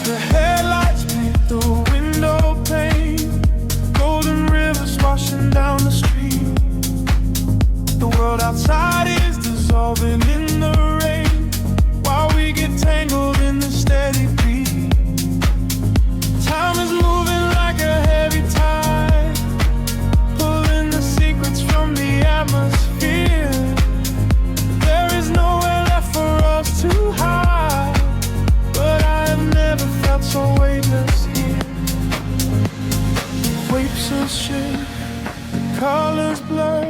The headlights paint the window pane, golden rivers washing down the street. The world outside is dissolving in the rain, while we get tangled in the steady beat. Time is moving like a heavy tide, pulling the secrets from the atmosphere. There is nowhere left for us to hide, but I have never felt so weightless here. Waves are shake, colors blur,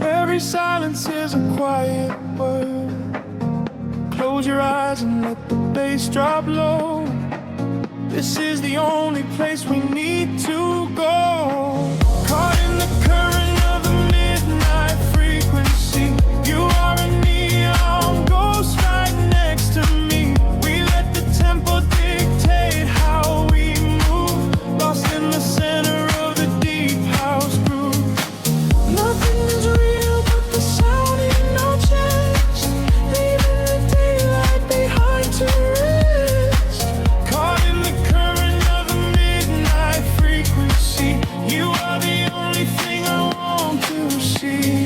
every silence is a quiet word. Close your eyes and let the bass drop low. This is the only place we need to go. Caught in the current of the midnight frequency. You are a neon ghost right next to me. We let the tempo dictate how we move, lost in the center of the deep house groove. Nothing is real but the sound in our chest, leaving the daylight behind to rest. Caught in the current of the midnight frequency. You are the only thing I want to see.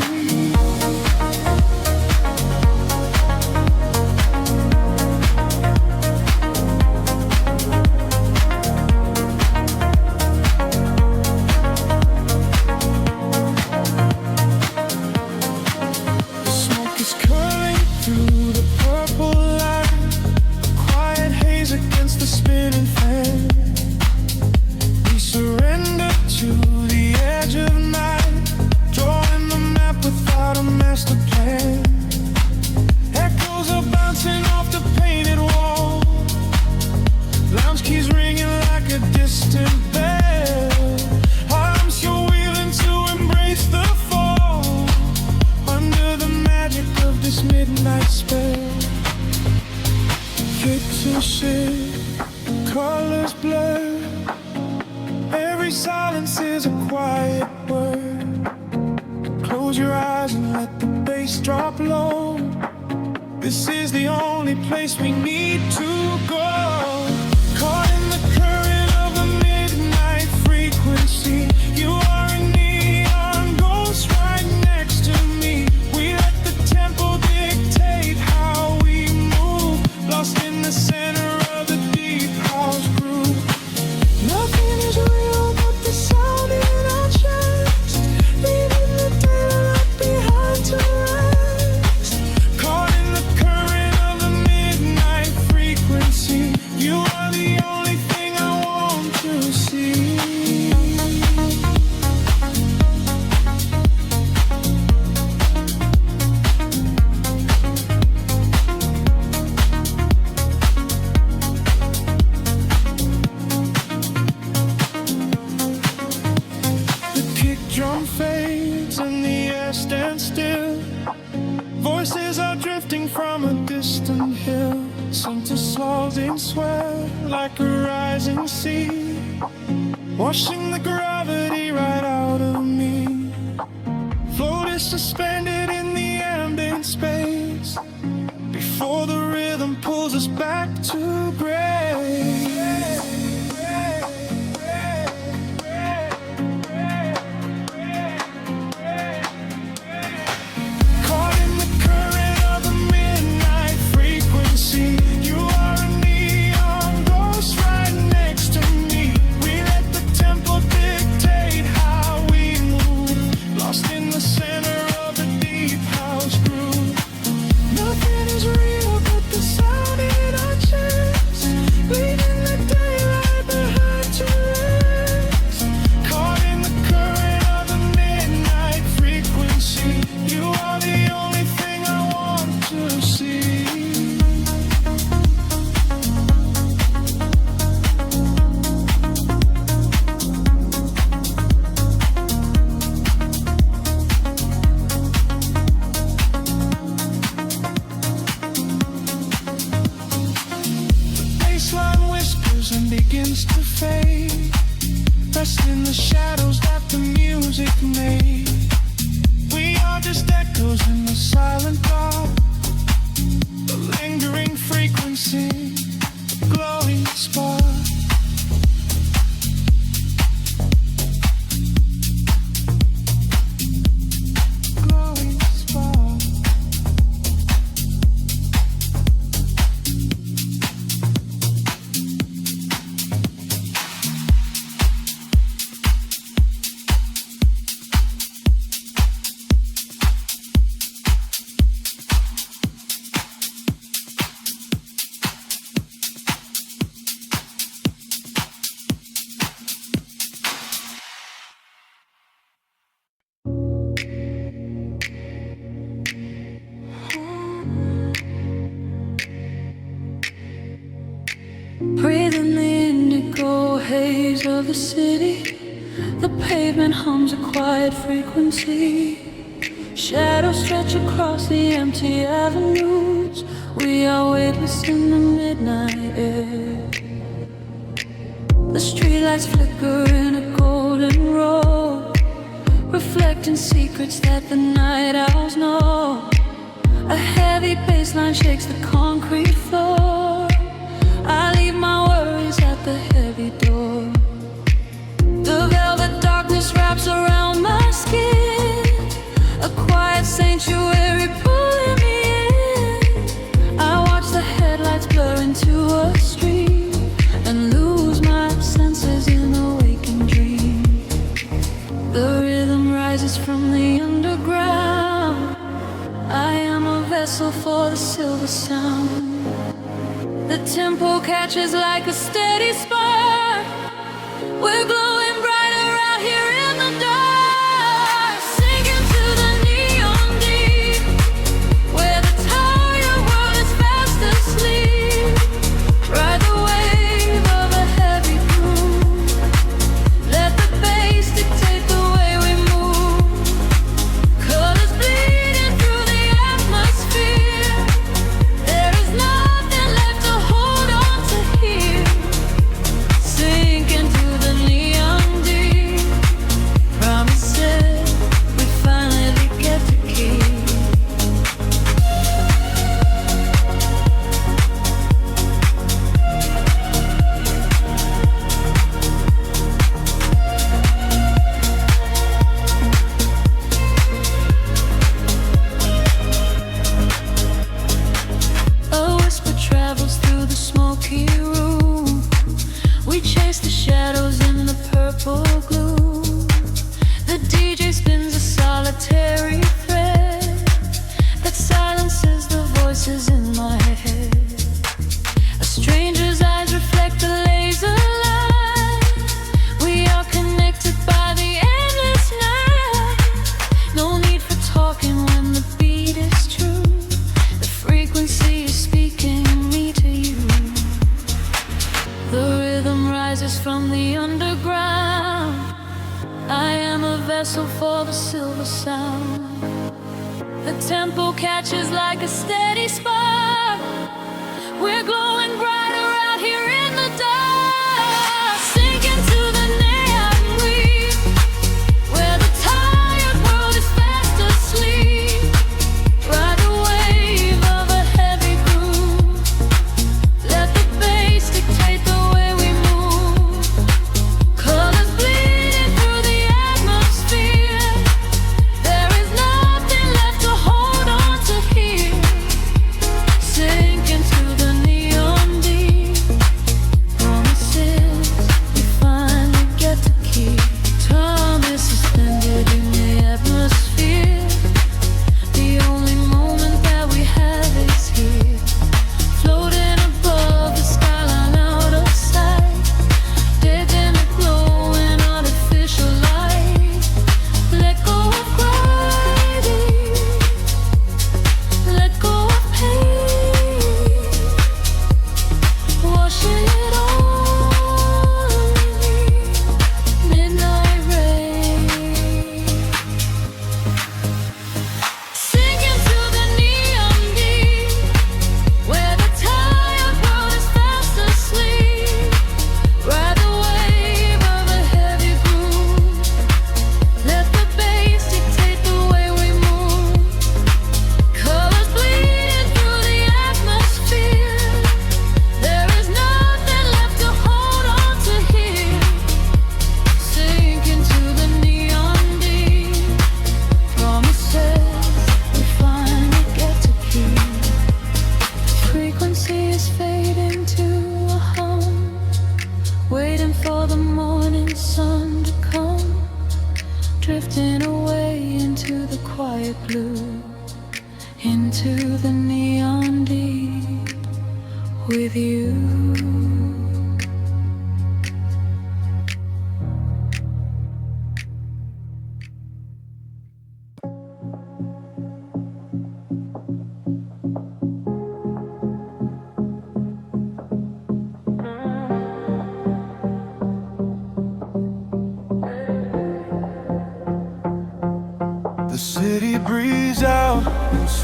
The smoke is curling through the purple light, a quiet haze against the spinning fan. We surrender to the edge of night, drawing the map without a master plan. Echoes are bouncing off the painted wall, lounge keys ringing like a distant bell. Arms you're wheeling to embrace the fall, under the magic of this midnight spell. Pictures shift, colors blur, every silence is a quiet word. Close your eyes and let the bass drop low. This is the only place we need to go. Caught in the current of the midnight frequency. You are a neon ghost right next to me. We let the tempo dictate how we move, lost in the center of the deep house groove. Nothing is real but the sound in our chest, leaving the daylight behind to rest. Caught in the current of the midnight frequency. You are the only thing I want to see. The kick drum fades and the air stands still. Voices are drifting from a distant hill, sent to slothing sweat like a rising sea, washing the gravity right out of me. Floated suspended in the ambient space, before the rhythm pulls us back to gray. Caught in the current of the midnight frequency. You are a neon ghost right next to me. We let the tempo dictate how we move, lost in the center of the deep house groove. Nothing is real but the sound in our chest, leaving the daylight behind to rest. Caught in the current of the midnight frequency. You are the only thing I want to see. Baseline whispers and begins to fade, rest in the shadows that the music made. We are just echoes in the silent dark, a lingering frequency, glow haze of the city, the pavement hums a quiet frequency. Shadows stretch across the empty avenues. We are weightless in the midnight air. The streetlights flicker in a golden row, reflecting secrets that the night owls know. A heavy bassline shakes the concrete floor. I leave my worries at the heavy door. The velvet darkness wraps around my skin, a quiet sanctuary pulling me in. I watch the headlights blur into a stream and lose my senses in a waking dream. The rhythm rises from the underground. I am a vessel for the silver sound. The tempo catches like a steady spark. We're glowing brighter out here in the dark, sinking to the neon deep, where the tired world is fast asleep. Ride the wave of a heavy groove. Let the bass dictate the way we move. Colors bleeding through the atmosphere. There is nothing left to hold on to here. Sinking to the neon deep. Promises we finally get to keep. A whisper travels through the smoky room. We chase the shadows in the purple gloom. The DJ spins a solitary thread that silences the voices in my head. A stranger's eyes reflect the laser light. We are connected by the endless night. No need for talking when the beat is true. The frequency is speaking me to you. The rhythm rises from the underground. I am a vessel for the silver sound. The tempo catches like a steady spark. We're glowing brighter out here in the dark, sinking to the neon green, where the tired world is fast asleep. Ride the wave of a heavy groove. Let the bass dictate the way we move. Colors bleeding through the atmosphere. There is nothing left to hold on to here. Sinking to the neon deep. Promises we finally get to keep. Time is suspended in the atmosphere. The only moment that we have is here. Floating above the skyline out of sight. Dead in a glowing artificial light. Let go of gravity. Let go of pain. Washing it all away. Midnight rain. Sinking to the neon deep, where the tired world is fast asleep. Ride the wave of a heavy groove. Let the bass dictate the way we move. Colors bleeding through the atmosphere. There is nothing left to hold on to here. Sinking to the neon deep. Promises we finally get to keep. Frequency is fading to a hum, waiting for the morning sun to come. Drifting away into the quiet blue, into the neon deep with you.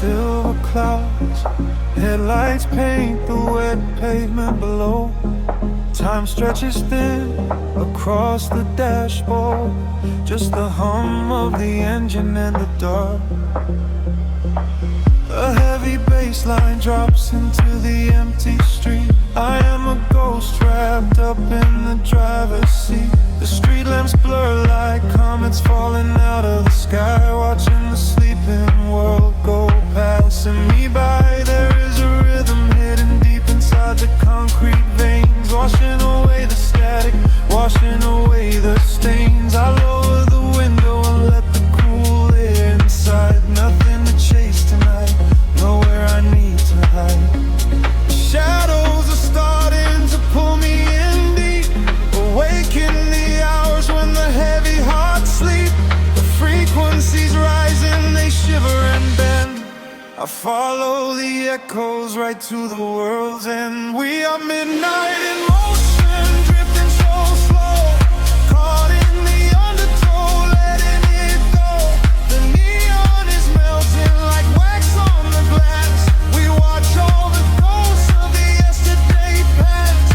silver clouds. Headlights paint the wet pavement below. Time stretches thin across the dashboard. Just the hum of the engine in the dark. A heavy bass line drops into the empty street. I am a ghost wrapped up in the driver's seat. The street lamps blur like comets falling out of the sky. Watching the sleeping world go passing me by. There is a rhythm hidden deep inside the concrete veins, washing away the static, washing away the stains. I lower the window and let the cool air inside. Nothing to chase tonight, nowhere I need to hide. Shadows are starting to pull me in deep, awaken the hours when the heavy hearts sleep. The frequencies rising, they shiver and bend. I follow the echoes right to the world's end. We are midnight in motion, drifting so slow, caught in the undertow, letting it go. The neon is melting like wax on the glass. We watch all the ghosts of the yesterday past.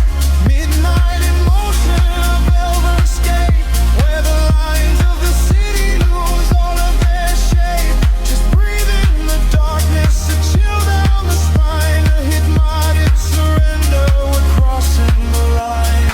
Midnight in motion, a velvet escape, where the lines of the city lose all of their shape. Just breathe in the darkness, a chill down the spine, a hypnotic surrender. We're crossing the line.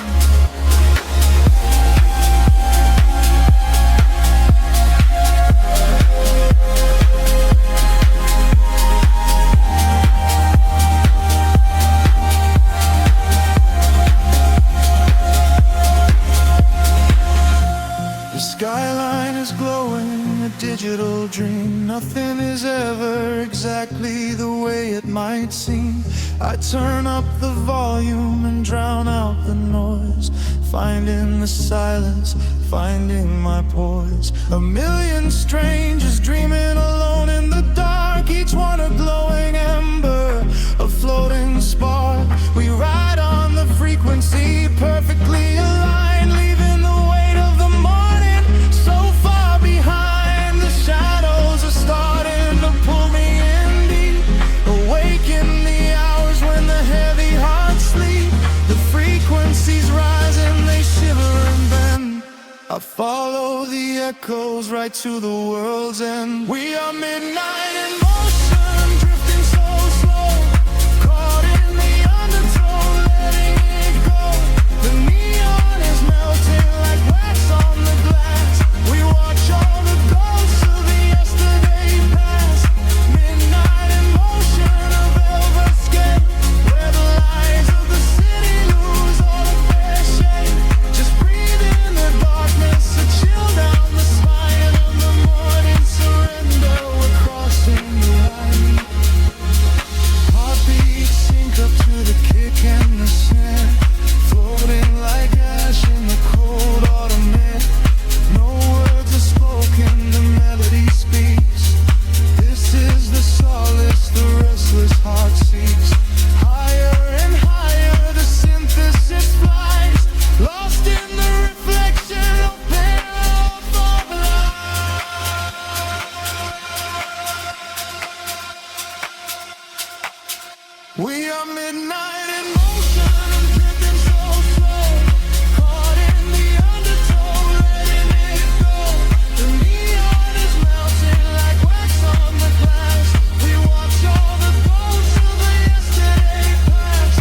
The skyline is glowing, a digital dream. Nothing is ever exactly the way it might seem. I turn up the volume and drown out the noise, finding the silence, finding my poise. A million strangers dreaming alone in the dark, each one a glowing ember, a floating spark. We ride on the frequency, perfectly aligned, leaving the weight of the morning so far behind. The shadows are starting to pull me in deep, awaken the hours when the heavy hearts sleep. The frequencies rise and they shiver and bend. I follow the echoes right to the world's end. We are midnight in motion, drifting so slow, caught in the undertow, letting it go. The neon is melting like wax on the glass. We watch all the ghosts of the yesterday past. Midnight in motion, a velvet escape, where the lights of the city lose all of their shape. Just breathe in the darkness, a chill down the spine of the morning surrender. We're crossing the line. Heartbeats sync up to the kick and the snare, floating like ash in the cold autumn air. No words are spoken, the melody speaks. This is the solace the restless heart seeks. Higher and higher the synthesis flies, lost in the reflection of payoff of life. We are midnight in motion, drifting so slow, caught in the undertow, letting it go. The neon is melting like wax on the glass. We watch all the ghosts of the yesterday past.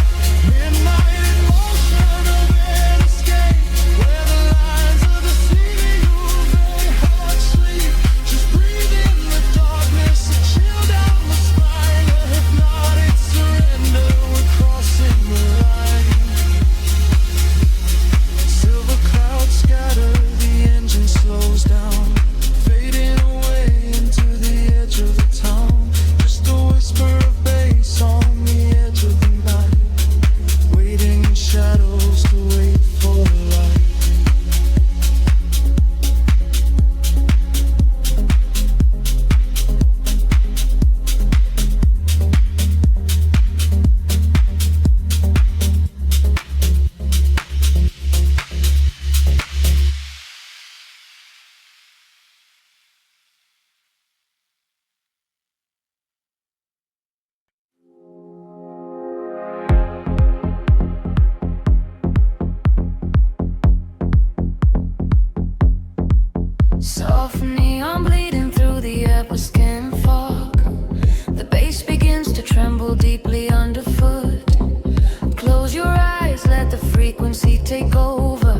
Midnight in motion, a red escape, where the lines of the city lose their heart sleep. Just breathe in the darkness, a chill down the spine, a hypnotic surrender. We're crossing to tremble deeply underfoot. Close your eyes, let the frequency take over.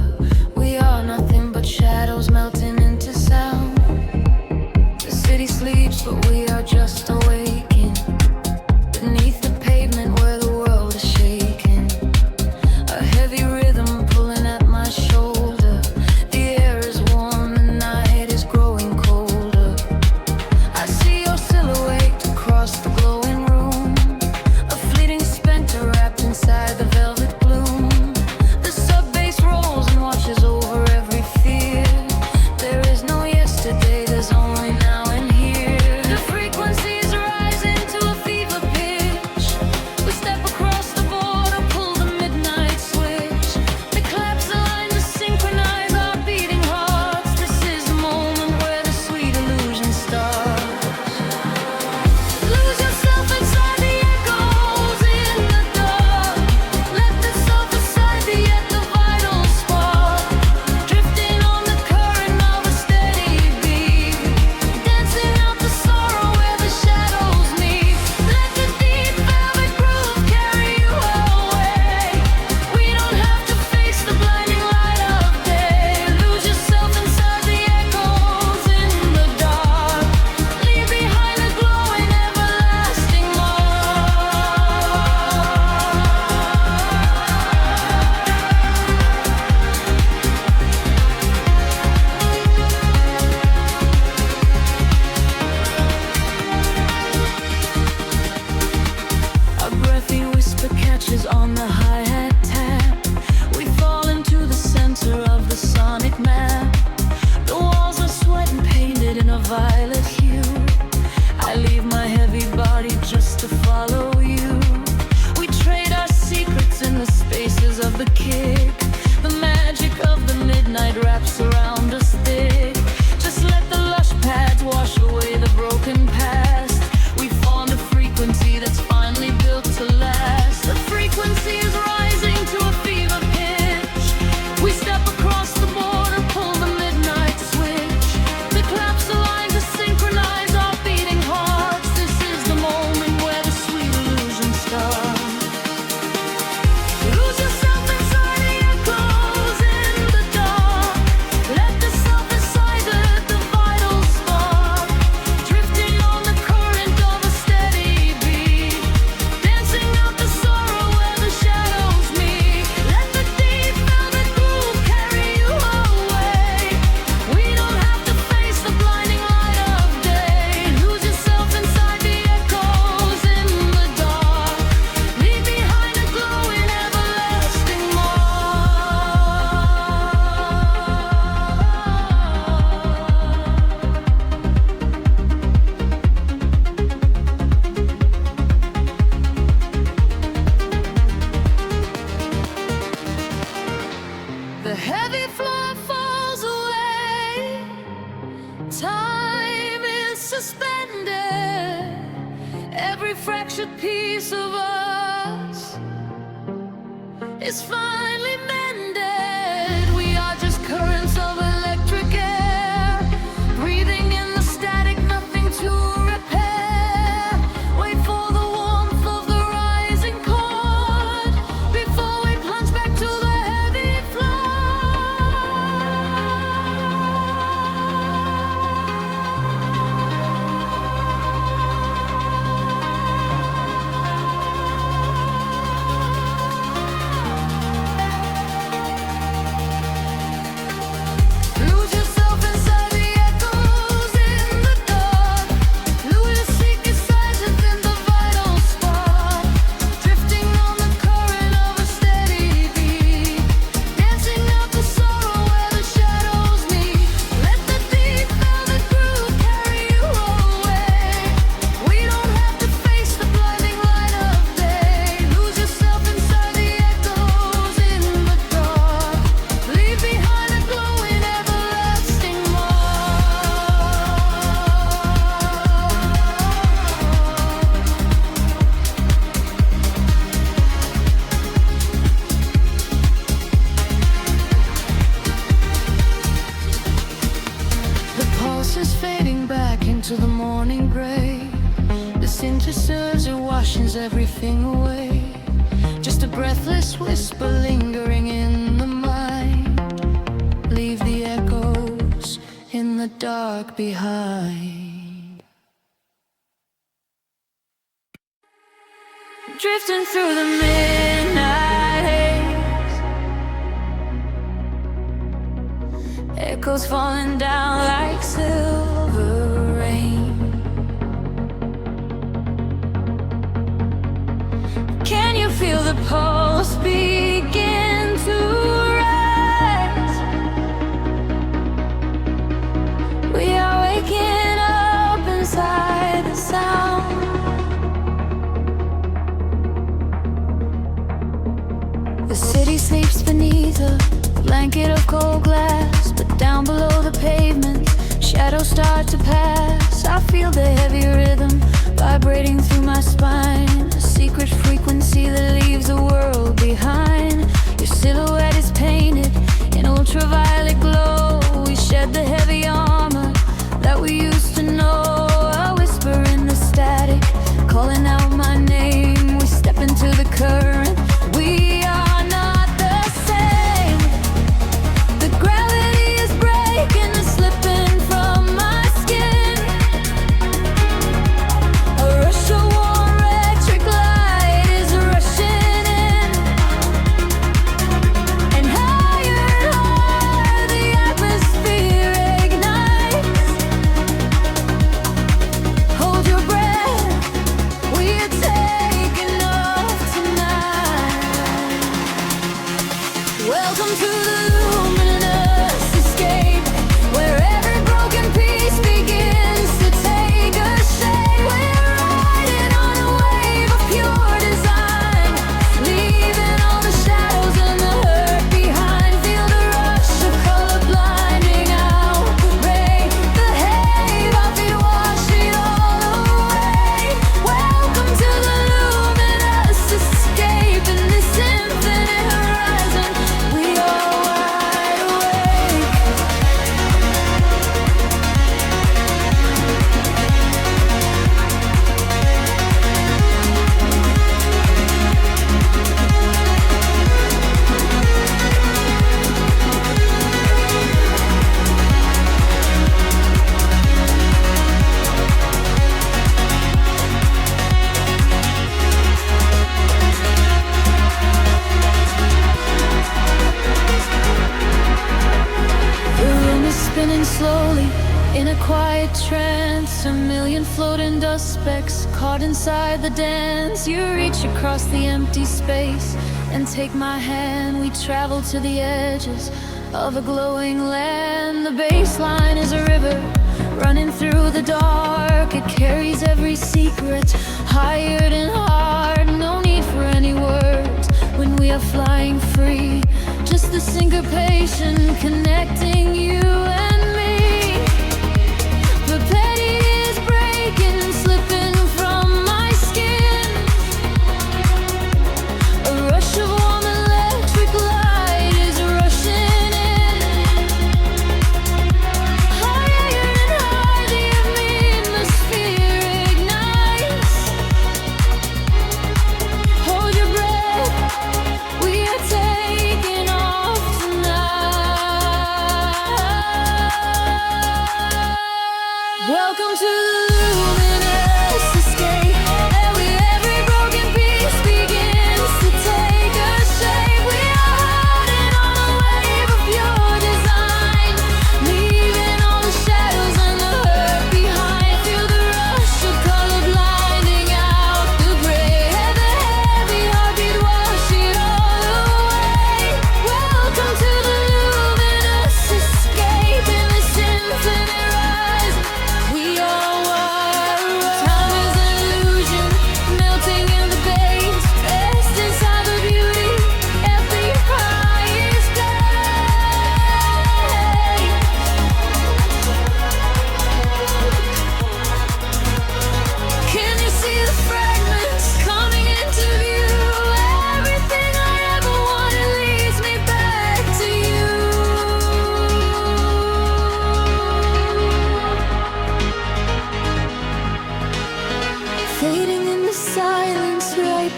We are nothing but shadows melting into sound. The city sleeps, but we are just awaking beneath the pavement where the world is shaking. A heavy rhythm pulling at my shoulder. The air is warm, the night is growing colder. I see your silhouette across the glowing room, a fleeting specter wrapped inside the velvet gloom. The sub bass rolls and washes over every fear. There is no yesterday, there's only now and here. The frequencies rise into a fever pitch. We step across the border, pull the midnight switch. The claps align to synchronize our beating hearts. This is the moment where the sweet illusion starts. Lose yourself inside the echoes in the dark. Let the self aside be at the vital spark. Drifting on the current of a steady beat. Dancing out the sorrow where the shadows meet. Let the deep velvet groove carry you away. We don't have to face the blinding light of day. Lose yourself inside the echoes in the dark. Leave behind a glowing everlasting A breathy whisper catches on the hi-hat tap. We fall into the center of the sonic map. The walls are sweat and painted in a violet hue. I leave my heavy body just to follow you. We trade our secrets in the spaces of the kick. The magic of the midnight wraps around us thick. Just let the lush pads wash away the broken past. We found a frequency that's finally built to last. The frequency is rising to a fever pitch. We step across the border, pull the midnight switch. The claps align to synchronize our beating hearts. This is the moment where the sweet illusion starts. Lose yourself inside the echoes in the dark. Let the self aside, let the vital spark. Drifting on the current of a steady beat. Dancing out the sorrow where the shadows meet. Let the deep velvet groove carry you away. We don't have to face the blinding light of day. Lose yourself inside the echoes in the dark. Leave behind a glowing everlasting The heavy floor falls away. Time is suspended. Every fractured piece of us is finally mended. We are just currents of electric air, breathing in the static, nothing to repair. Wait for the warmth of the rising chord before we plunge back to the heavy floor. washes everything away. Just a breathless whisper lingering in the mind. Leave the echoes in the dark behind. Drifting through the midnight haze, echoes falling down like silver rain. Can you feel the pulse begin to rise? We are waking up inside the sound. The city sleeps beneath a blanket of cold glass, but down below the pavement, shadows start to pass. I feel the heavy rhythm vibrating through my spine, a secret frequency that leaves the world behind. Your silhouette is painted in ultraviolet glow. We shed the heavy armor that we used to know. A whisper in the static, calling out my name. We step into the current. We are not the same. The gravity is breaking and slipping from my skin. A rush of warm electric light is rushing in, and higher the atmosphere ignites. Hold your breath, we are taking off tonight. Welcome to the luminous escape, where every broken piece begins to take a shape. We're riding on a wave of pure design, leaving all the shadows and the hurt behind. Feel the rush of color blinding out the rain. The haze, our feet wash it all away. Welcome to the luminous escape, in this infinite horizon we are wide awake. The room is spinning slowly in a quiet trance. A million floating dust specks caught inside the dance. You reach across the empty space and take my hand. We travel to the edges of a glowing land. The baseline is a river running through the dark. It carries every secret, hired and hard. No need for any words when we are flying free. Just the syncopation connecting you and me. The petty is breaking, slipping from my skin. A rush of warm electric light is rushing in. Higher and higher the atmosphere ignites. Hold your breath, we are taking off tonight.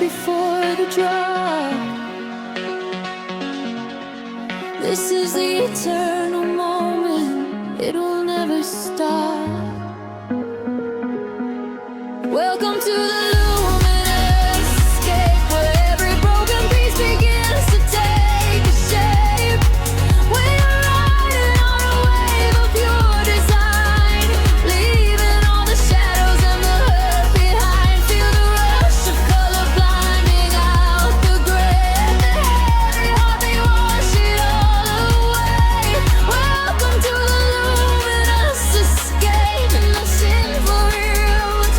before the drop. This is the eternal moment, it will never stop. Welcome to the luminous escape, where every broken piece begins to take a shape. We are riding on a wave of pure design, leaving all the shadows and the hurt behind. Feel the rush of color blinding out the gray, and the heavy heart, they wash it all away. Welcome to the luminous escape, and the sinful route.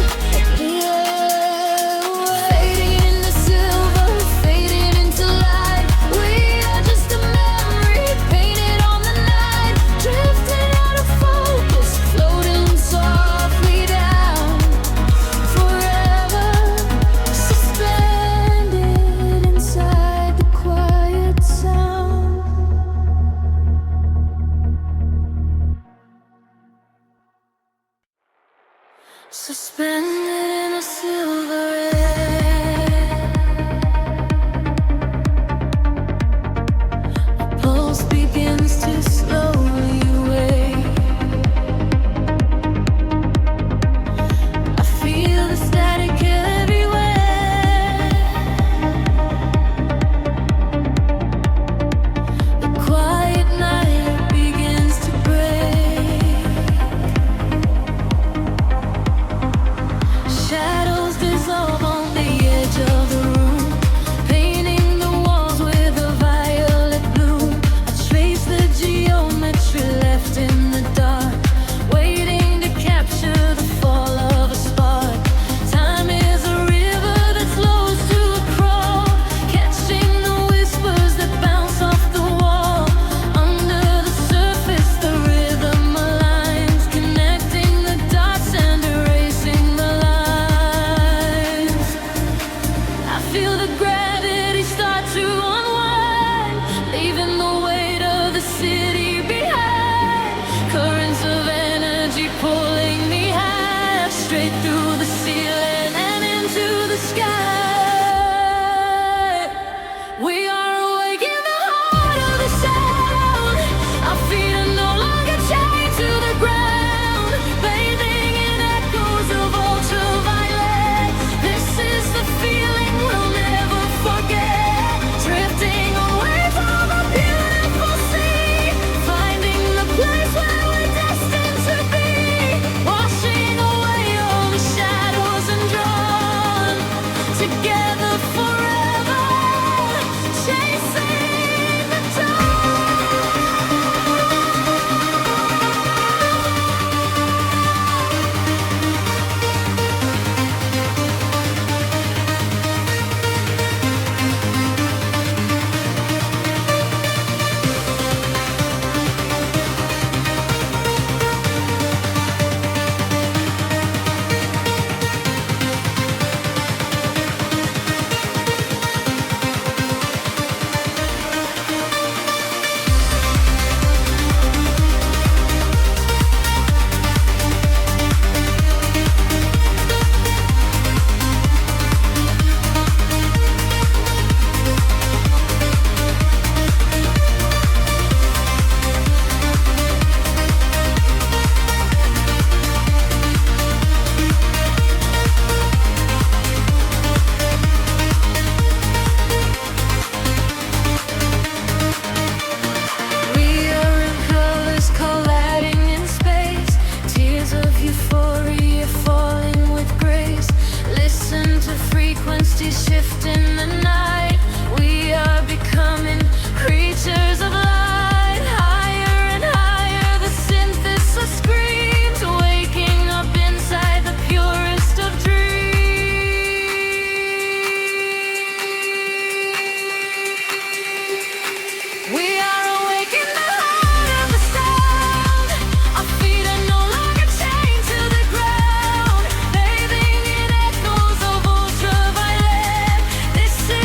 Fading into silver, fading into light. We are just a memory painted on the night, drifting out of focus, floating softly down, forever suspended inside the quiet sound. Suspended in a silver air, a pulse begins to slowly wake. I feel the static everywhere. The quiet night begins to break. Shadows dissolve on the edge of the room, painting the walls with a violet bloom. I trace the geometry left in the dark, waiting to capture the fall of a spark. Time is a river that flows to a crawl, catching the whispers that bounce off the wall. Under the surface, the rhythm aligns, connecting the dots and erasing the lines. I feel the gravity start to unwind, leaving the weight of the city behind. Currents of energy pulling me high, straight through the ceiling and into the sky. We are awake in the heart of the sound. Our feet are no longer chained to the ground, bathing in echoes of ultraviolet. This is the feeling we'll never forget, drifting on waves of a beautiful sea, finding the place where we're destined to be, washing away all the shadows and drawn together forever, chasing the dawn. We are in colors colliding in space, tears of euphoria falling with grace. Listen to frequencies shift in the night. We are becoming creatures of light, higher and higher. The synthesis screams, waking up inside the purest of dreams. We are awake in the heart of the sound. Our feet are no longer chained to the ground, bathing in echoes of ultraviolet. This is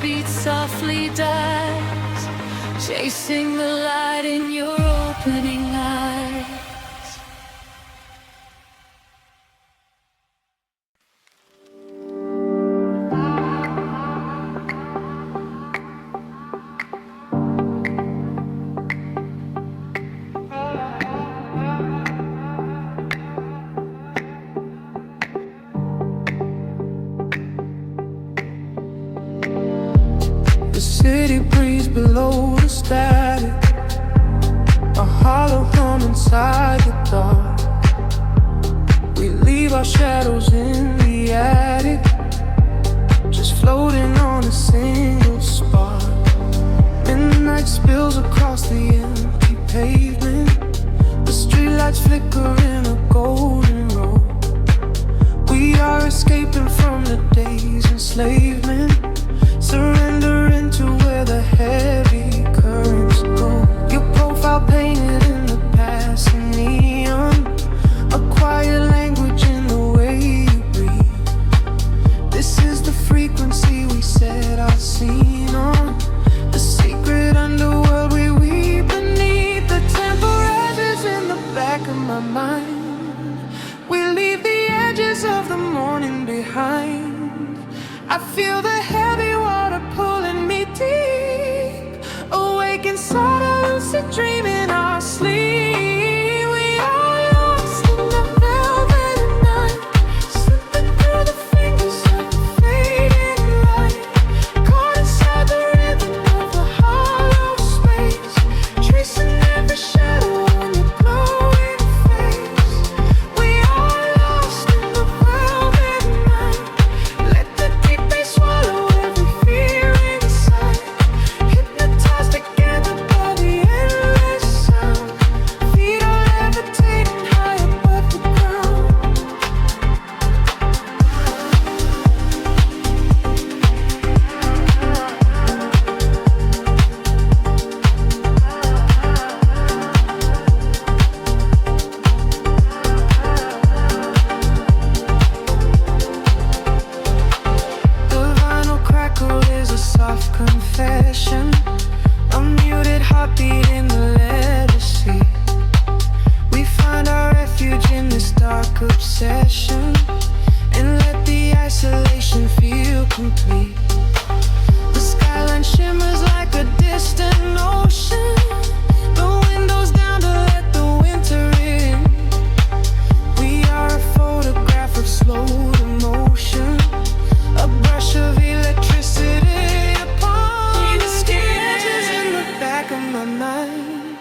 beat softly dies, chasing the light in your opening eyes. City breeze below the static, a hollow hum inside the dark. We leave our shadows in the attic, just floating on a single spark. Midnight spills across the empty pavement, the streetlights flicker in a golden row. We are escaping from the day's enslavement, surrendering to where the heavy currents go. Your profile painted in the passing neon, a quiet language in the way you breathe. This is the frequency we set our scene on, the secret underworld we weave beneath. The temperatures in the back of my mind, we leave the edges of the morning behind. I feel the heavy water pulling me deep, awake inside a lucid dream in our sleep. We are lost in the velvet night, slipping through the fingers of the fading light, caught inside the rhythm of the hollow space, tracing every shadow on your glowing face. We are lost in the velvet night, let the deep bass swallow every fear inside, hypnotized together by the endless sound. Feet are levitating high above the ground. The vinyl crackle is a soft confession, a muted heartbeat in the leather seat. We find our refuge in this dark obsession, and let the isolation feel complete. The skyline shimmers like a distant ocean, the windows down to let the winter in. We are a photograph of slow emotion, a brush of electricity upon the skin. Edges in the back of my mind,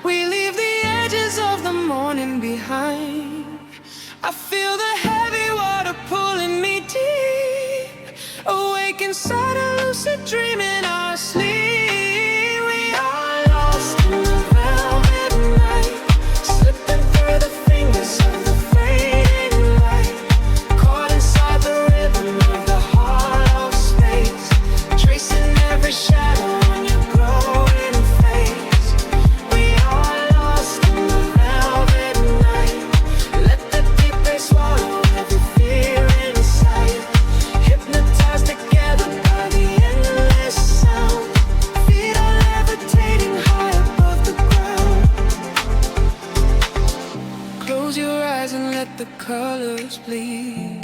we leave the edges of the morning behind. I feel the heavy water pulling me deep, awake inside a lucid dream in our sleep. We are lost in the velvet night, slipping through the fingers of the fading light, caught inside the rhythm of the hollow space, tracing every shadow on your glowing face. We are lost in the velvet night, let the deep bass swallow every fear inside, hypnotized together by the endless sound. Feet are levitating high above the ground. Close your eyes and let the colors bleed.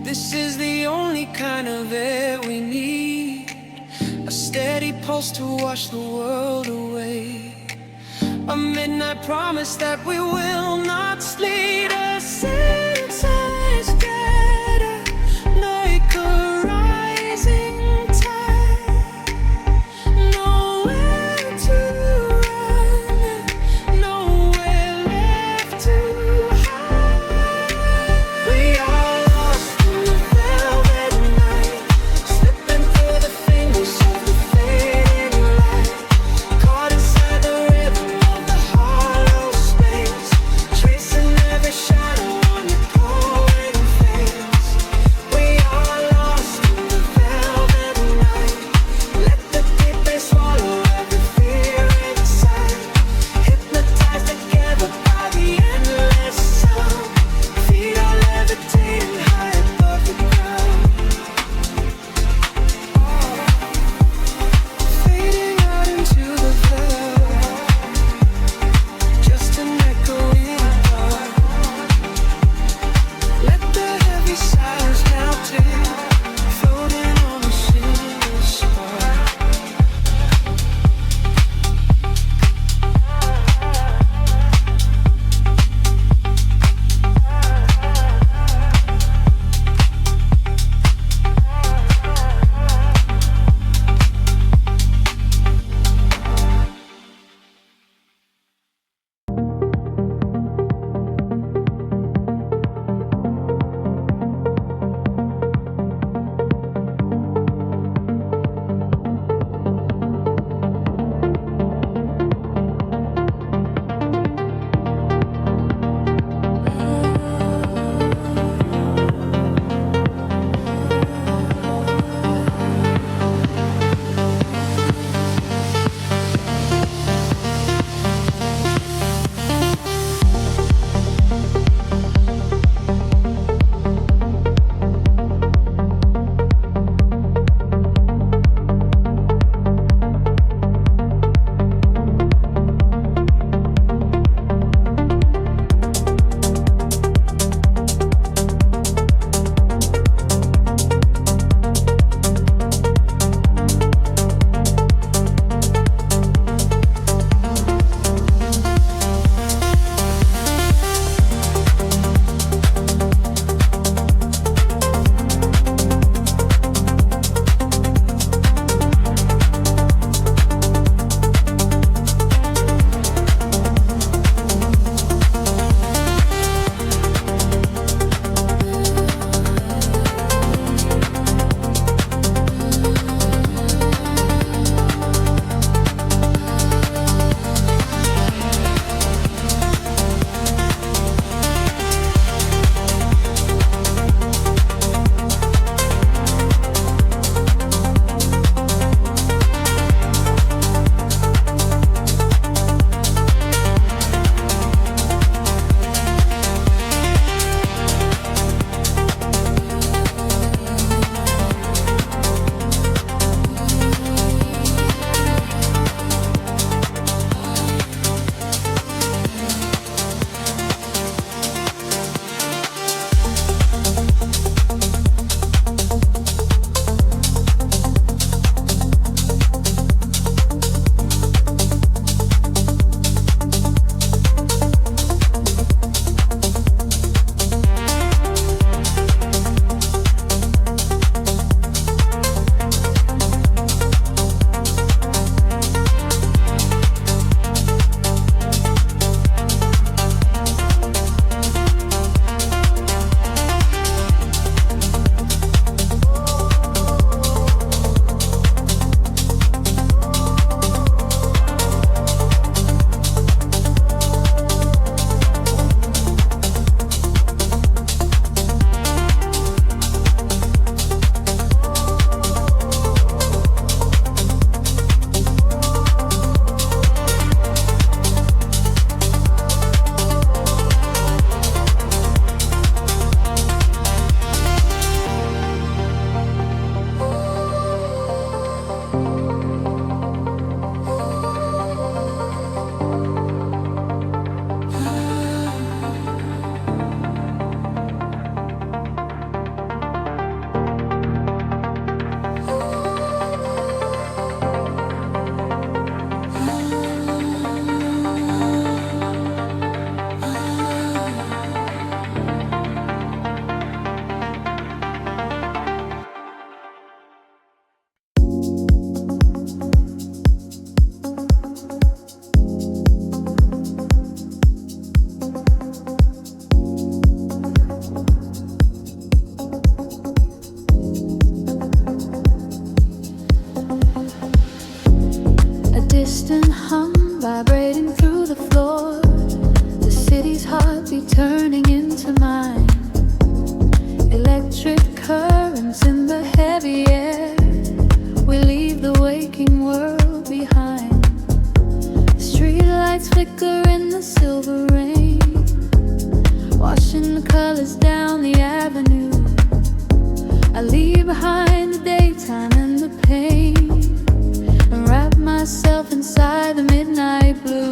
This is the only kind of air we need, a steady pulse to wash the world away, a midnight promise that we will not sleep. A senses gather like a rising tide, nowhere to run, nowhere left to hide. We are lost in the velvet night, slipping through the fingers of the fading light, caught inside the rhythm of the hollow space, tracing every shadow on your currents in the heavy air. We leave the waking world behind. The streetlights flicker in the silver rain, washing the colors down the avenue. I leave behind the daytime and the pain, and wrap myself inside the midnight blue.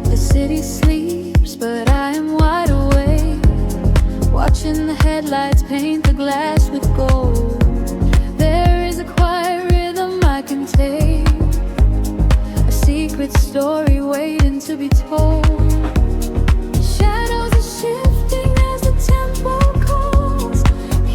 The city sleeps, but I am wide awake, watching the headlights paint the glass with gold. There is a quiet rhythm I can take, a secret story waiting to be told. Shadows are shifting as the tempo calls,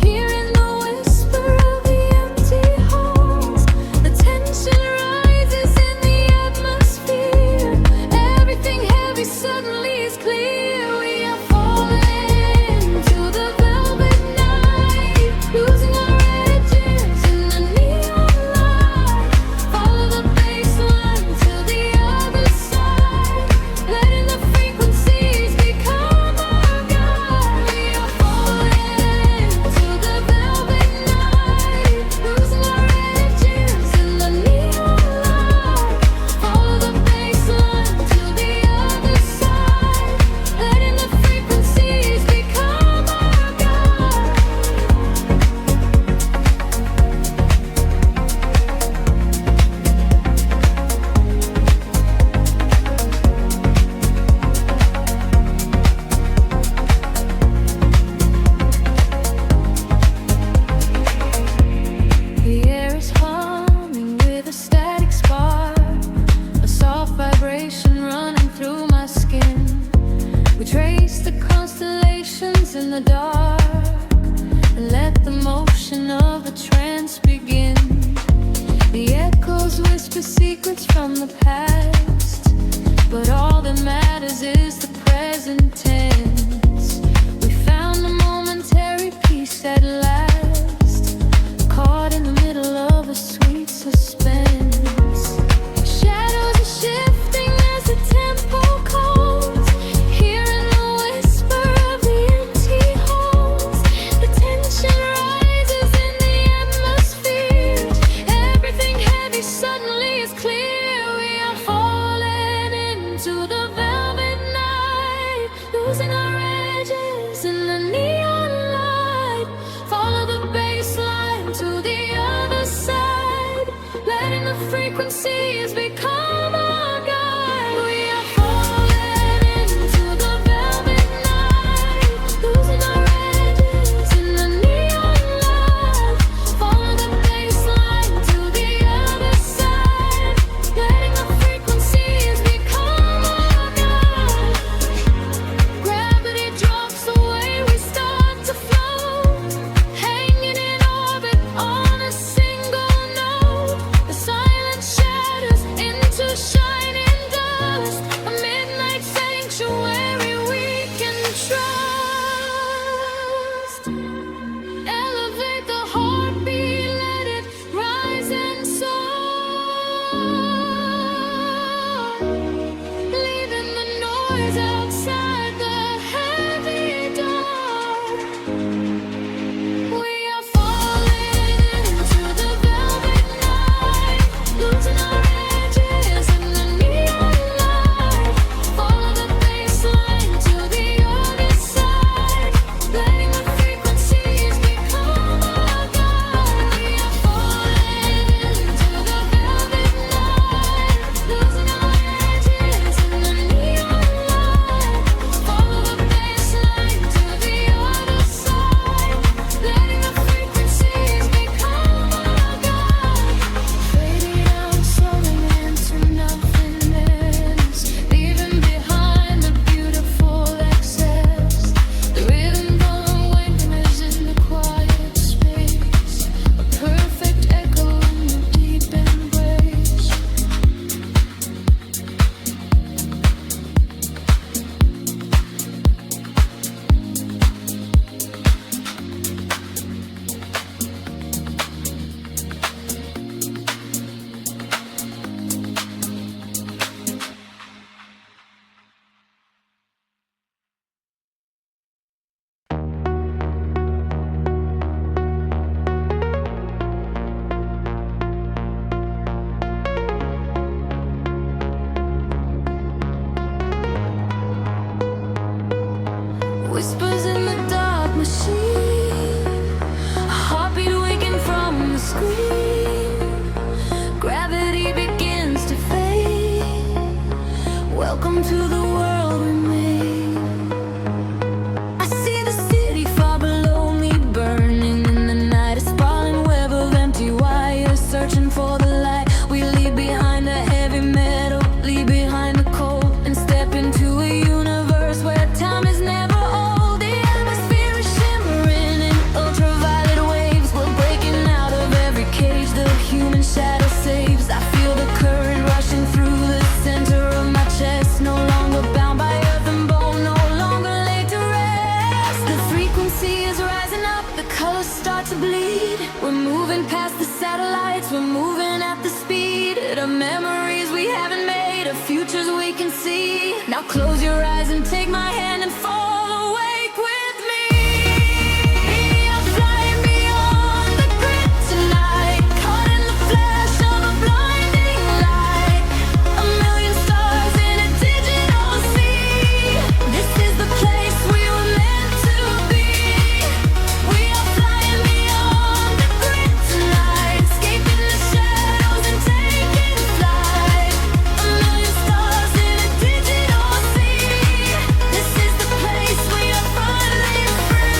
hearing the whisper of the empty halls. The tension rises in the atmosphere, everything heavy suddenly is clear. We are falling to the velvet night, losing our edges in the neon light. Follow the bass line to the other side, letting the frequencies become our guide. We are falling to the velvet night, losing our edges in the neon light. Follow the bass line to the other side, letting the frequencies become our guide. The air is humming with a static spark, a soft vibration running through my skin. We trace the constellations in the dark, and let the motion of the trance begin. The echoes whisper secrets from the past, but all that matters is the present tense. We found a momentary peace at last, caught in the middle of a sweet suspense. Shadows are shifting as the tempo calls, hearing the whisper of the empty halls. The tension rises in the atmosphere, everything heavy suddenly is clear. We are falling into the velvet night, losing our edges in the neon light. Follow the bass line to the other side, letting the frequencies become our guide. We are falling into the velvet night, losing our edges in the neon light. Follow the bass line to the other side, letting the frequencies become our guide. Gravity drops away, we start to float, hanging in orbit on a single note. The silence shatters into colors start to bleed. We're moving past the satellites, we're moving at the speed of memories we haven't made, of futures we can see. Now close your eyes and take my hand and fall awake with me. We are flying beyond the grid tonight, caught in the flash of a blinding light. A million stars in a digital sea. This is the place we were meant to be. We are flying beyond the grid tonight, escaping the shadows and taking flight. A million stars in a digital sea. This is the place we are finally free.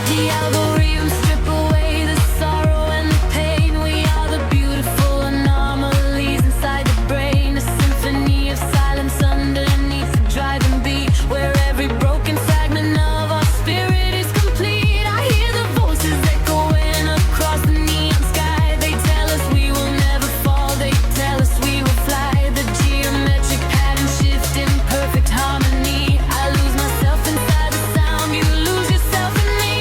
The algorithms strip away the sorrow and the pain. We are the beautiful anomalies inside the brain, a symphony of silence underneath the driving beat, where every broken fragment of our spirit is complete. I hear the voices echoing across the neon sky. They tell us we will never fall, they tell us we will fly. The geometric pattern shift in perfect harmony. I lose myself inside the sound, you lose yourself in me.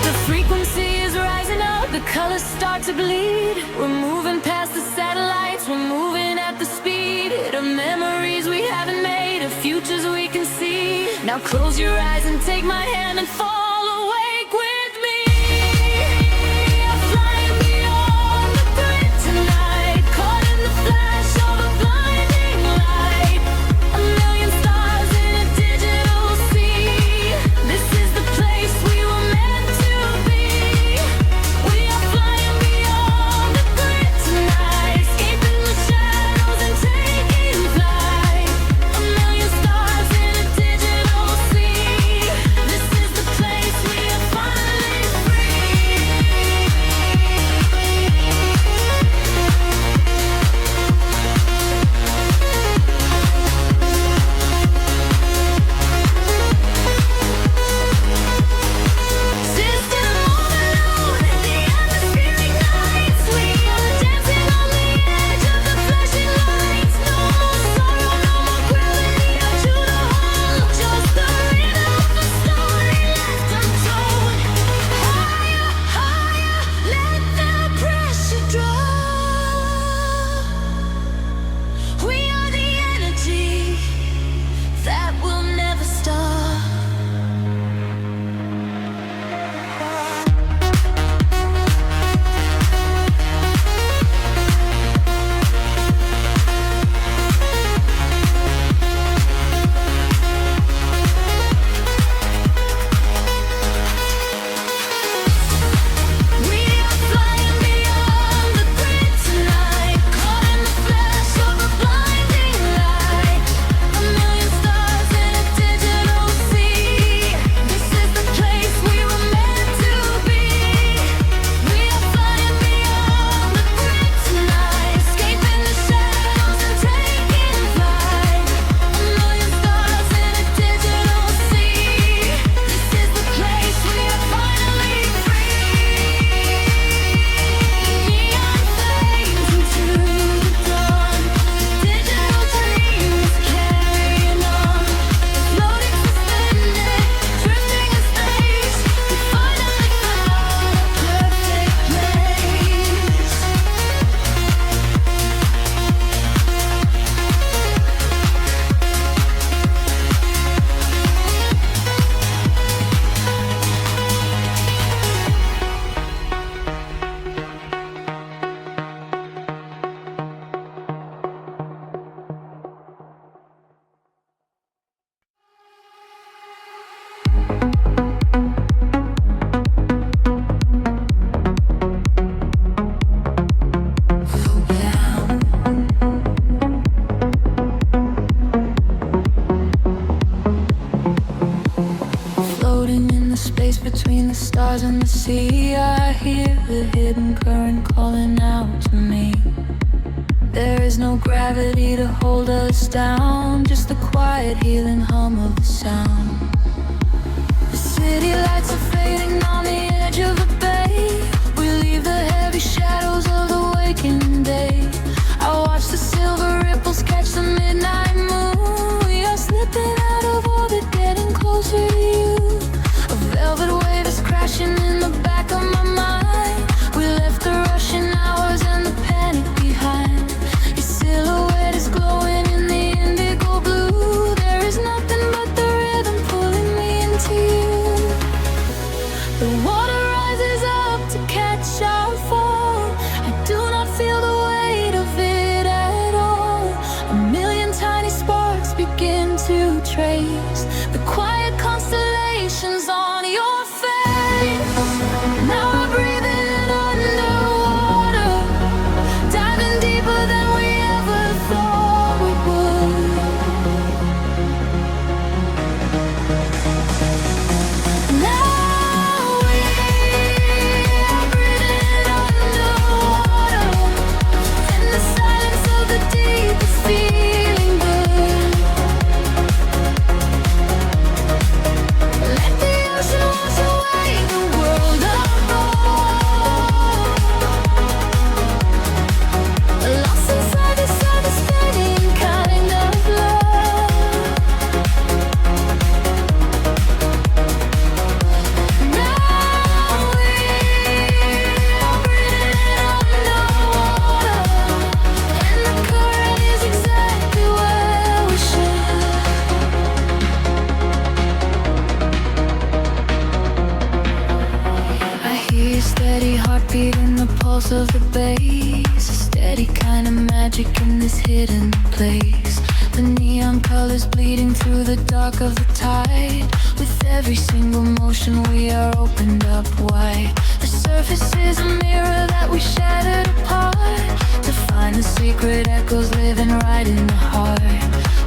The frequency is rising up, the colors start to bleed. We're moving past the satellites, we're moving at the speed of memories we haven't made, of futures we can see. Now close your eyes and take my hand and fall awake with me. We are flying beyond the grid tonight, caught in the flash of a blinding light. A million stars in a digital sea. This is the place we were meant to be. We are flying beyond the grid tonight, escaping the shadows and taking flight. A million stars in a digital sea. This is the place calling out to me. There is no gravity to hold us down, just the quiet healing hum of the sound. The city lights are fading on the edge of the bay. We leave the heavy shadows of the waking day. I watch the silver ripples catch the midnight moon. We are slipping out of orbit, getting closer to you. A velvet wave is crashing in the back of my mind. We left the rushing hours and the panic behind. Your silhouette is glowing in the indigo blue. There is nothing but the rhythm pulling me into you. The water rises up to catch our fall. I do not feel the weight of it at all. A million tiny sparks begin to trace the quiet constellations on your face. Now we're breathing underwater, diving deeper than we ever thought we would. Now we are breathing underwater, in the silence of the deep, it's feeling good. Let the ocean wash away the world apart. Lost inside this understanding kind of love. Now we are breathing underwater, and the current is exactly where we should. I hear your steady heartbeat in the pulse of the bass. A steady kind of magic in this hidden place. The neon colors bleeding through the dark of the tide. With every single motion we are opened up wide. The surface is a mirror that we shattered apart, to find the secret echoes living right in the heart.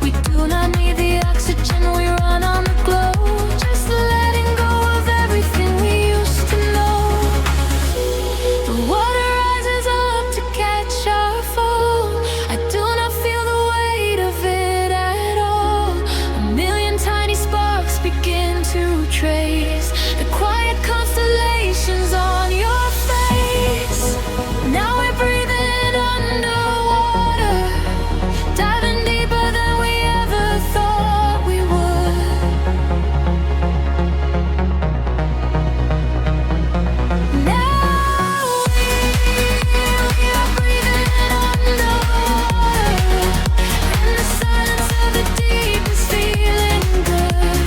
We do not need the oxygen, we run on the glow. Just letting go of everything we used to know. The water rises up to catch our fall. I do not feel the weight of it at all. A million tiny sparks begin to trace the quiet constellations on your face. Now we're breathing underwater, diving deeper than we ever thought we would. Now we are breathing underwater, and the silence of the deep is feeling good.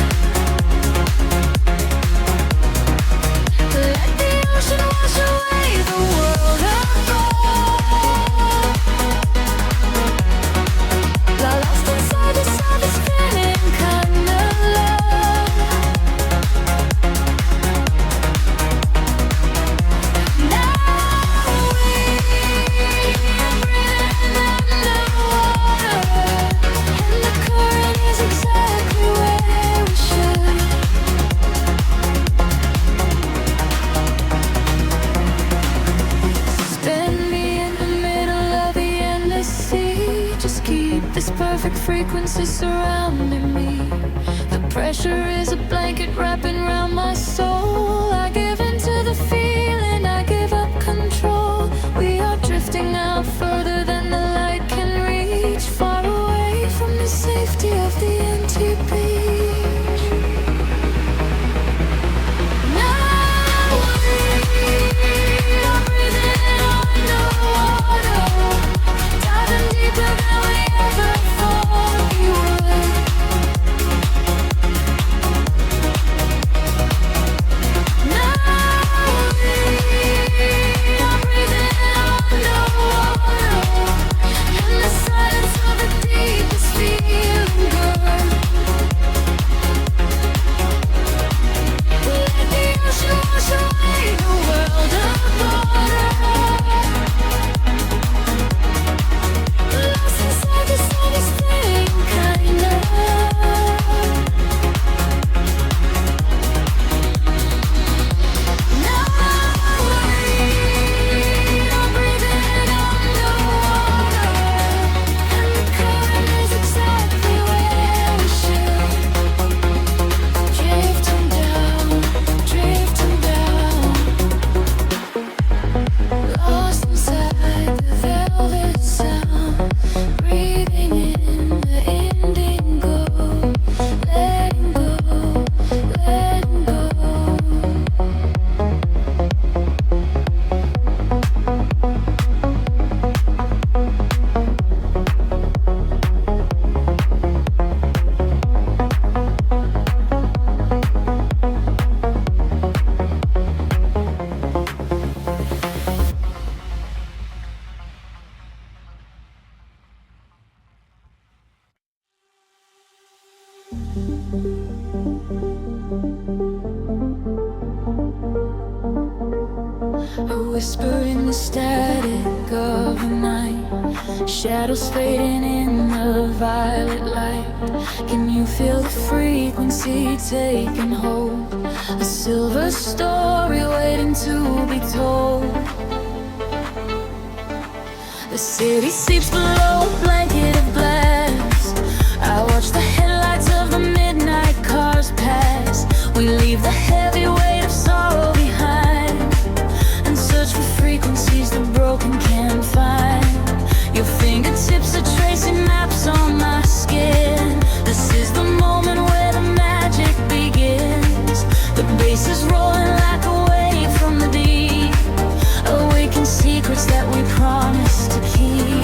Let the ocean wash away the world apart. Lost inside this understanding kind of love. Now we are breathing underwater, and the current is exactly where we should. Suspend me in the middle of the endless sea. Just keep this perfect frequency surrounding me. The pressure is a blanket wrapping around my soul. I give into the feeling, I give up control. We are drifting out further than the light can reach, far away from the safety of the empty beach. Now we are breathing underwater, diving deeper than we ever thought we would. Now we A whisper in the static of the night, shadows fading in the violet light. Can you feel the frequency taking hold? A silver story waiting to be told. The city sleeps below a blanket of glass. I watch the headlights of the midnight cars pass. We leave the heavy weight of sorrow behind and search for frequencies the broken can't find. Your fingertips are tracing maps on my skin. This is the moment where the magic begins. The bass is rolling like a wave from the deep, awaken secrets that we promised to keep.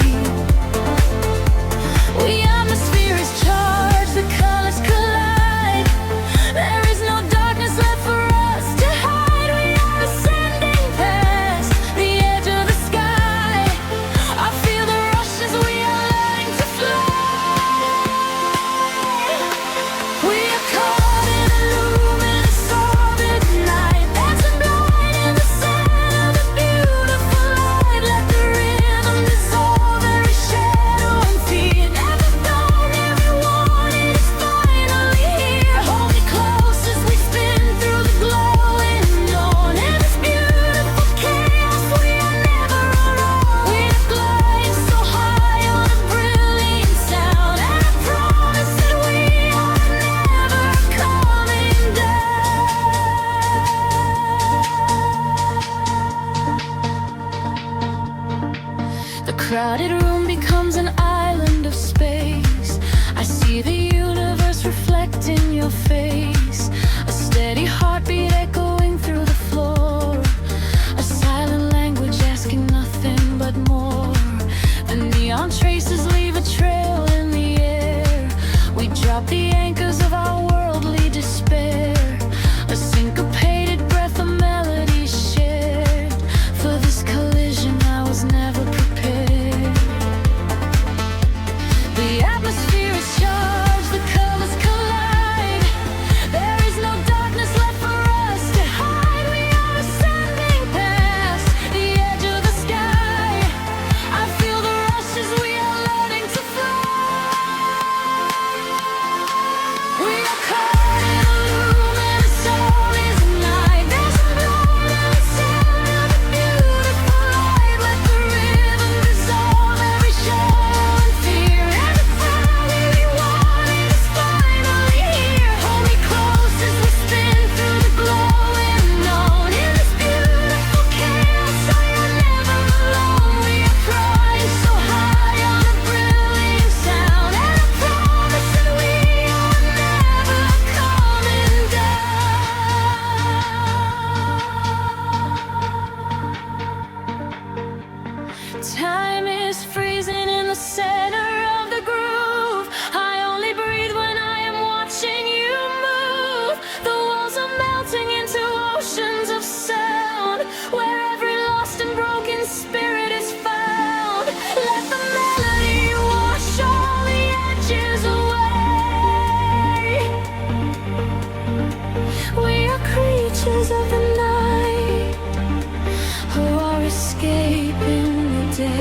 We atmosphere is charged, the colors collide. There is no darkness left for us to hide. We are ascending past the edge of the sky. I feel the rush as we are learning to fly. We are caught in a luminous orbit tonight, dancing blind in the center of the beautiful light. Let the rhythm dissolve every shadow and fear. Never known, everyone, it is finally here. Hold me close as we spin through the glowing dawn. In this beautiful chaos, we are never alone. We are gliding so high on a brilliant sound, and I promise that we are never coming down. The crowded room becomes an island of space. I see the universe reflecting your face. A steady heartbeat echoing through the floor. A silent language asking nothing but more. The neon traces leave a trail in the air. We drop the anchors of our worldly despair. A syncopated breath of melodies shared. For this collision I was never prepared. The atmosphere is charged, the colors collide. There is no darkness left for us to hide. We are ascending past the edge of the sky. I feel the rush as we are learning to fly. We are caught in a luminous orbit tonight, dancing blind in the center of the beautiful light. Let the rhythm dissolve every shadow and fear. Everything we wanted is finally here. Hold me close as we spin through the glowing dawn. In this beautiful chaos, I am never alone. We are flying so high on a brilliant sound, and I promise that we are never coming down. Time is freezing in the center of the groove. I only breathe when I am watching you move. The walls are melting into oceans of sound, where every lost and broken spirit is found. Let the melody wash all the edges away. We are creatures of the night, who are escaping the day.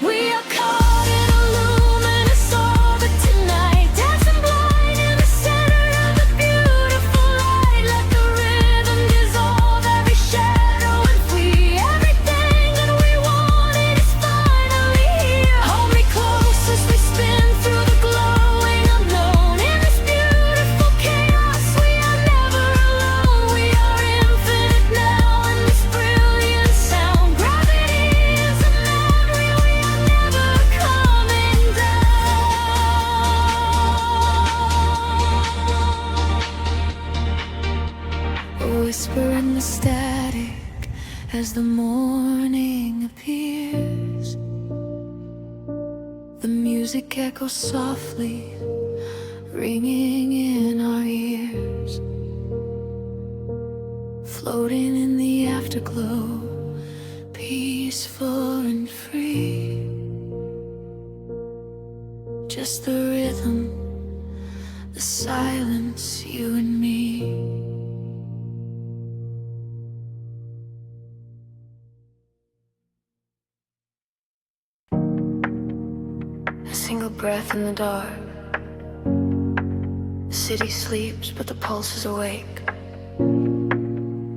We are caught in a luminous orbit tonight, dancing blind in the center of the beautiful light. Let the rhythm dissolve every shadow and flee. Everything that we wanted is finally here. Hold me close as we spin through the glowing unknown. In this beautiful chaos, we are never alone. We are infinite now in this brilliant sound. Gravity is a memory, we are never coming down. A whisper in the static as the morning appears. The music echoes softly, ringing in our ears. Floating in the afterglow, peaceful and free. just the rhythm, the silence, you and me. A single breath in the dark. The city sleeps, but the pulse is awake,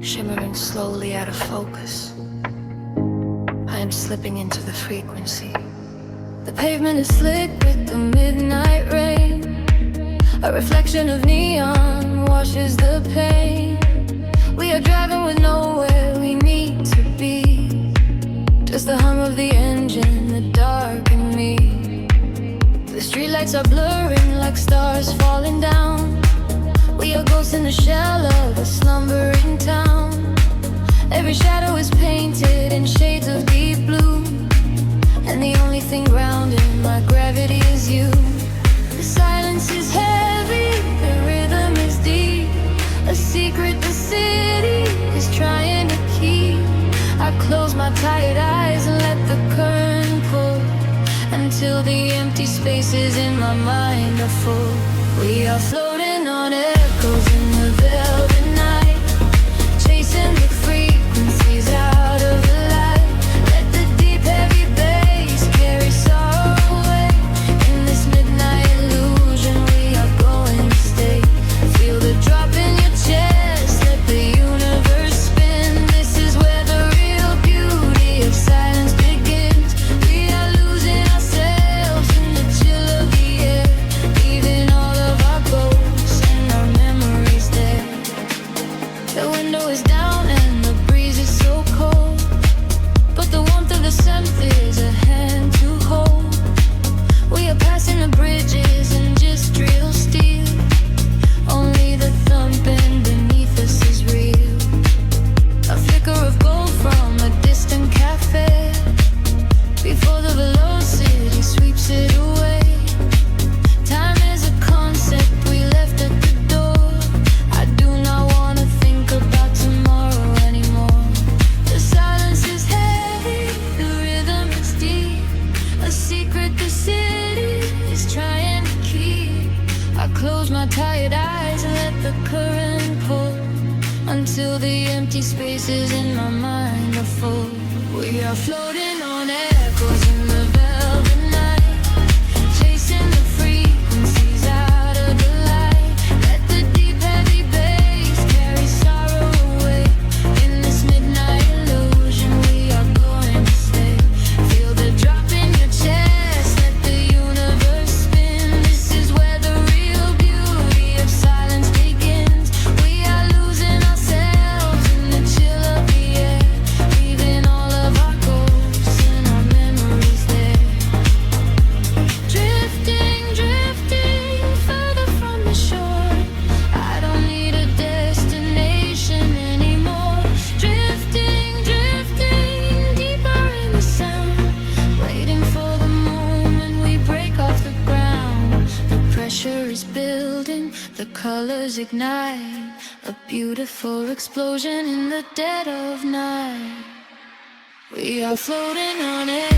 shimmering slowly out of focus. I am slipping into the frequency. The pavement is slick with the midnight rain. A reflection of neon washes the pain. We are driving with nowhere we need to be. Just the hum of the engine, the dark and me. The streetlights are blurring like stars falling down. We are ghosts in the shell of a slumbering town. Every shadow is painted in shades of deep blue, and the only thing grounding my gravity is you. The silence is heavy, the rhythm is deep. A secret the city is trying to keep. I close my tired eyes and let the current pull, until the empty spaces in my mind are full. We are floating on echoes in the velvet night, chasing the frequencies out of the light. Let the deep heavy bass carry sorrow away. In this midnight illusion we are going to stay. Feel the drop in your chest, let the universe spin. This is where the real beauty of silence begins. We are losing ourselves in the chill of the air, leaving all of our ghosts and our memories there. The window is down and the breeze is so cold, but the warmth of the scent is a hand to hold. We are passing the bridges and just real steel. Only the thumping beneath us is real. A flicker of gold from a distant cafe, before the velocity sweeps it away. Time is a concept we left at the door. I do not want to think about tomorrow anymore. The silence is heavy, the rhythm is deep. A secret the city is trying to keep. I close my tired eyes and let the current pull, until the empty spaces in my mind are full. We are floating on echoes in the velvet night, chasing the frequencies out of the light. Let the deep heavy bass carry sorrow away. In this midnight illusion we are going to stay. Feel the drop in your chest, let the universe spin. This is where the real beauty of silence begins. We are losing ourselves in the chill of the air, leaving all of our ghosts and our memories there. Drifting, drifting further from the shore. I don't need a destination anymore. Drifting, drifting deeper in the sound, waiting for the moment we break off the ground. The pressure is building, the colors ignite, a beautiful explosion in the dead of night. We are floating on it.